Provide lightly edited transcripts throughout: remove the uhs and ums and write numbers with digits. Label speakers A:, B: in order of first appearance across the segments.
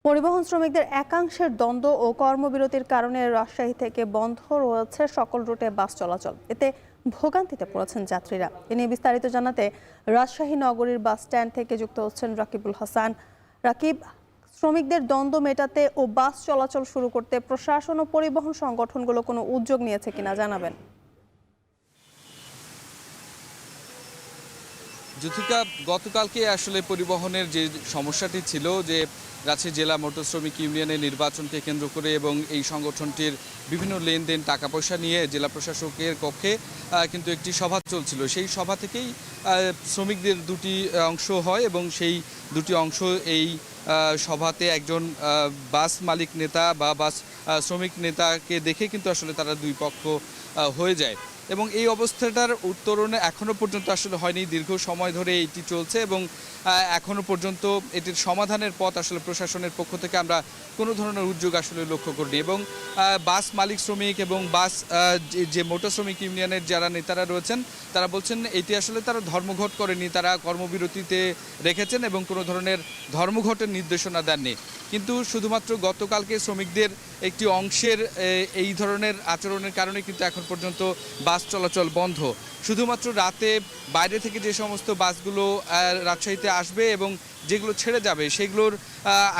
A: পরিবহন শ্রমিকদের একাংশের দ্বন্দ্ব ও কর্মবিরতির কারণে রাজশাহী থেকে বন্ধ রয়েছে সকল রুটে বাস চলাচল। এতে ভোগান্তিতে পড়েছেন যাত্রীরা। এ নিয়ে বিস্তারিত জানাতে রাজশাহী নগরীর বাস স্ট্যান্ড থেকে যুক্ত হচ্ছেন রাকিবুল হাসান। রাকিব, শ্রমিকদের দ্বন্দ্ব মেটাতে ও বাস চলাচল শুরু করতে প্রশাসন ও পরিবহন সংগঠনগুলো কোনো উদ্যোগ নিয়েছে কিনা জানাবেন।
B: যুথিকা, গতকালকে আসলে পরিবহনের যে সমস্যাটি ছিল যে রাজশাহী জেলা মোটর শ্রমিক ইউনিয়নের নির্বাচনকে কেন্দ্র করে এবং এই সংগঠনটির বিভিন্ন লেনদেন টাকা পয়সা নিয়ে জেলা প্রশাসকের কক্ষে কিন্তু একটি সভা চলছিল। সেই সভা থেকেই শ্রমিকদের দুটি অংশ হয় এবং সেই দুটি অংশ এই সভাতে একজন বাস মালিক নেতা বা বাস শ্রমিক নেতাকে দেখে কিন্তু আসলে তারা দুই পক্ষ হয়ে যায় এবং এই অবস্থাটার উত্তরণে এখনও পর্যন্ত আসলে হয়নি। দীর্ঘ সময় ধরে এটি চলছে এবং এখনও পর্যন্ত এটির সমাধানের পথ আসলে প্রশাসনের পক্ষ থেকে আমরা কোনো ধরনের উদ্যোগ আসলে লক্ষ্য করিনি এবং বাস মালিক শ্রমিক এবং বাস যে মোটর শ্রমিক ইউনিয়নের যারা নেতারা রয়েছেন তারা বলছেন এটি আসলে তারা ধর্মঘট করেনি, তারা কর্মবিরতিতে রেখেছেন এবং কোনো ধরনের ধর্মঘটের নির্দেশনা দেননি। কিন্তু শুধুমাত্র গতকালকে শ্রমিকদের একটি অংশের এই ধরনের আচরণের কারণে কিন্তু এখন পর্যন্ত বাস চলাচল বন্ধ। শুধুমাত্র রাতে বাইরে থেকে যে সমস্ত বাসগুলো রাজশাহীতে আসবে এবং যেগুলো ছেড়ে যাবে সেগুলোর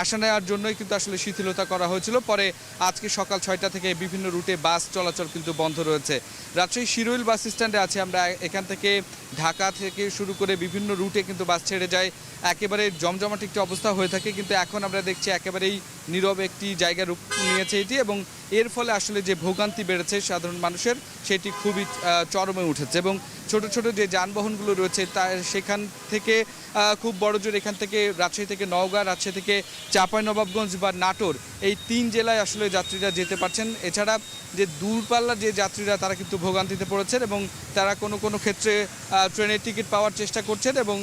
B: আসা নেওয়ার জন্যই কিন্তু আসলে শিথিলতা করা হয়েছিল। পরে আজকে সকাল 6টা থেকে বিভিন্ন রুটে বাস চলাচল কিন্তু বন্ধ রয়েছে। রাজশাহী শিরোইল বাস স্ট্যান্ডে আছে আমরা, এখান থেকে ঢাকা থেকে শুরু করে বিভিন্ন রুটে কিন্তু বাস ছেড়ে যায়। একেবারে জমজমাট একটি অবস্থা হয়ে থাকে, কিন্তু এখন আমরা দেখছি একেবারেই নীরব একটি জায়গা রূপ নিয়েছে এটি এবং এর ফলে আসলে যে ভোগান্তি বেড়েছে সাধারণ মানুষের সেটি খুবই চরমে উঠেছে এবং ছোট ছোট যে যানবাহনগুলো রয়েছে তা সেখান থেকে খুব বড় জোর এখান থেকে রাজশাহী থেকে নওগাঁ, রাজশাহী থেকে চাঁপাইনবাবগঞ্জ বা নাটোর এই 3 জেলায় আসলে যাত্রীরা যেতে পারছেন। এছাড়া যে দূরপাল্লার যে যাত্রীরা তারা কিন্তু ভোগান্তিতে পড়েছেন এবং তারা কোনো ক্ষেত্রে ট্রেনের টিকিট পাওয়ার চেষ্টা করছেন এবং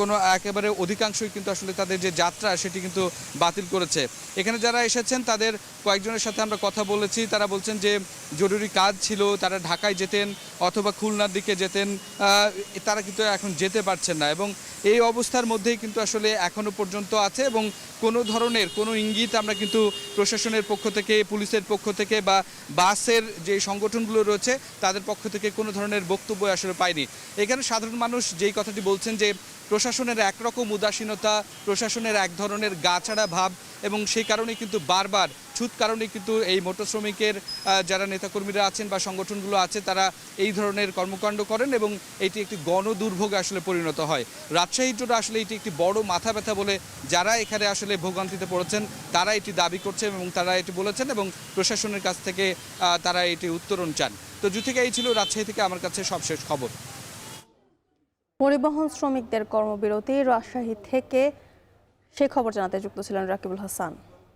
B: কোনো একেবারে অধিকাংশই কিন্তু আসলে তাদের যে যাত্রা সেটি কিন্তু বাতিল করেছে। এখানে যারা এসেছেন তাদের কয়েকজনের সাথে আমরা কথা বলেছি, তারা বলছেন যে জরুরি কাজ ছিল, তারা ঢাকায় যেতেন অথবা খুলনার দিকে যেতেন, তারা কিন্তু এখন যেতে পারছেন না এবং এই অবস্থার মধ্যেই কিন্তু আসলে এখনও পর্যন্ত আছে এবং কোনো ধরনের কোনো ইঙ্গিত আমরা কিন্তু প্রশাসনের পক্ষ থেকে, পুলিশের পক্ষ থেকে বা বাসের যে সংগঠনগুলো রয়েছে তাদের পক্ষ থেকে কোনো ধরনের বক্তব্য আসলে পাইনি। এখানে সাধারণ মানুষ যেই কথাটি বলছেন যে প্রশাসনের একরকম উদাসীনতা, প্রশাসনের এক ধরনের গাছাড়া ভাব এবং সেই কারণেই কিন্তু বারবার ছুত কারণেই কিন্তু এই মোটর শ্রমিকের যারা নেতাকর্মীরা আছেন বা সংগঠনগুলো আছে তারা এই ধরনের কর্মকাণ্ড করেন এবং এটি একটি গণদুর্ভোগে আসলে পরিণত হয়। রাজশাহীর জন্য আসলে এটি একটি বড় মাথা ব্যথা বলে যারা এখানে আসলে ভোগান্তিতে পড়েছেন তারা এটি দাবি করছেন এবং তারা এটি বলেছেন এবং প্রশাসনের কাছ থেকে তারা এটি উত্তরণ চান। তো যুথিকা, এই ছিল রাজশাহী থেকে আমার কাছে সবশেষ খবর।
A: পরিবহন শ্রমিকদের কর্মবিরতি রাজশাহী থেকে সে খবর জানাতে যুক্ত ছিলেন রাকিবুল হাসান।